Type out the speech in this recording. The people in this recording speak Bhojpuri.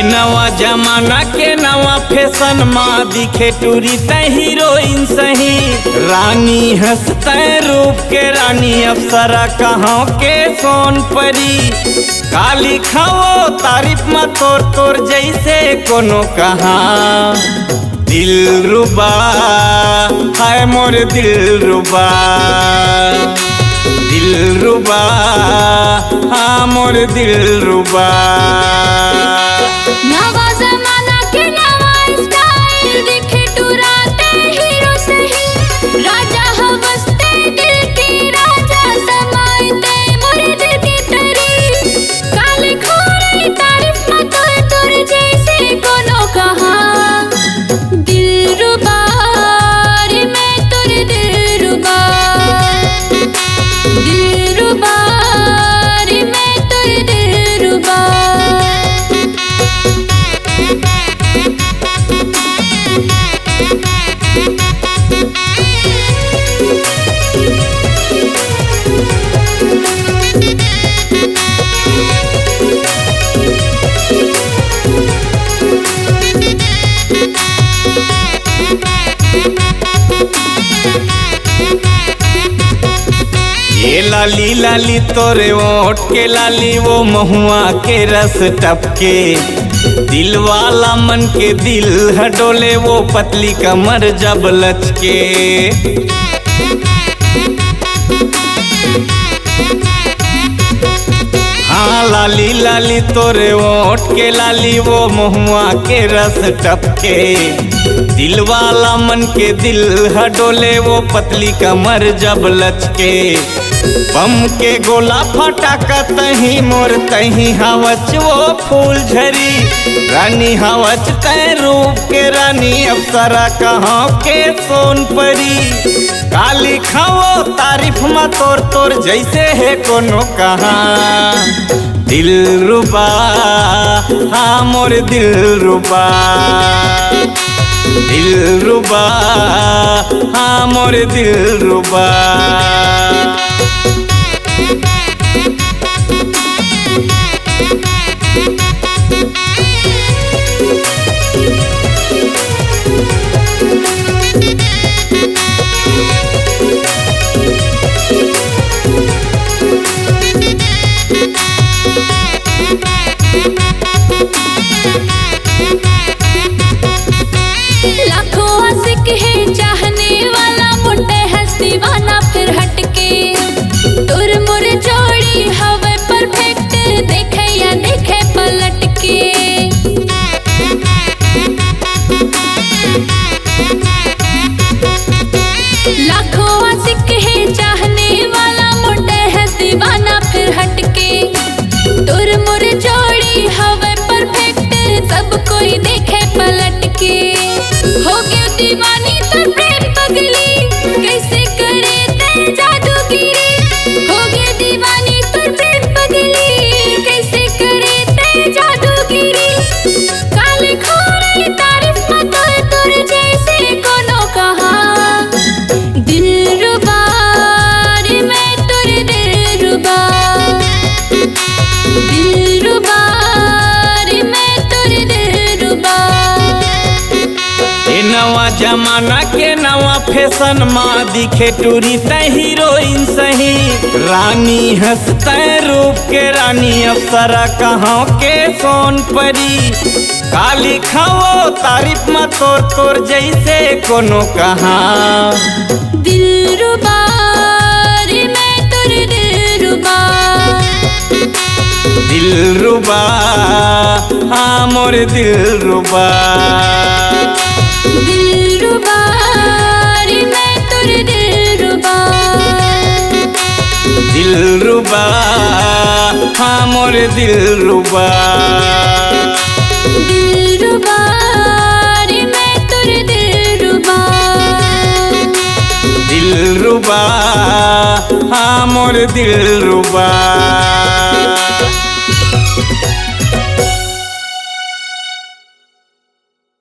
नवा जमाना के नवा फैशन माँ दिखे टूरी त हीरोइन सही। रानी हंसते रूप के रानी अप्सरा कहाँ के सोन परी। काली खाओ तारीफ में तोर तोर जैसे कोनो कहाँ। दिल रुबा है मोर दिल रुबा, दिल रुबा हाँ मोर दिल रुबा। नवा जमाना के नवा स्टाइल दिखे टुराते हीरो सही। राजा हवसते दिल की राजा समाते मोरे दिल की तरी। काले खोरे तारीफ में तोर तोर जैसे कोनो कहाँ। दिल रुबा रे मैं तोर दिल रुबा, दिल रुबा रे मैं तोर दिल रुबा। ये लाली लाली तोरे ओठ के लाली वो महुआ के रस टपके। दिल वाला मन के दिल हडोले वो पतली कमर जब लचके। हाँ लाली लाली तोरे ओठ के लाली वो महुआ के रस टपके। दिल वाला मन के दिल हडोले वो पतली कमर जब लचके। बम के गोला फटाका तही मोर तही हवच वो फूल झरी। रानी हवच तय रूप के रानी अप्सरा कहाँ के सोन परी। काली खाओ तारीफ में तोर तोर जैसे है कोनो कहाँ। दिल रुबा हाँ मोर दिल रुबा, दिल रुबा हाँ मोर दिल रुबा। लाखों आशिक है चाहने वाला मोटे हंस दीवाना फिर हटके। तुर मुर जोड़ी हवे परफेक्ट देखे या देखे पलट के। लाखों आशिक है चाहने वाला मोटे हंस दीवाना फिर हटके। तुर मुर जोड़ी हवे परफेक्ट सब कोई देखे पलट के। हो गया दीवानी तो प्रेम पगली कैसे करे ते जादूगिरी। हो गया दीवानी तो प्रेम पगली कैसे करे ते जादूगिरी। काले खोरे तारीफ में तोर तोर जैसे कोनो कहाँ। दिल रुबा रे मैं तोर दिल रुबा, दिल रुबा रे मैं तोर दिल रुबा। नवा जमाना के नवा फैशन माँ दिखे टूरी त हीरोइन सही। रानी हंसते रूप के रानी अप्सरा कहाँ के सोन परी। काली खाओ तारीफ में तोर तोर जैसे कोनो कहाँ। दिल रुबा रे मैं तोर दिल रुबा, दिल रुबा हाँ मोर दिल रुबा। दिल रुबा रे मैं तोर दिल रुबा, दिल रुबा हाँ मोर दिल रुबा। दिल रुबा, हाँ मोर दिल रुबा।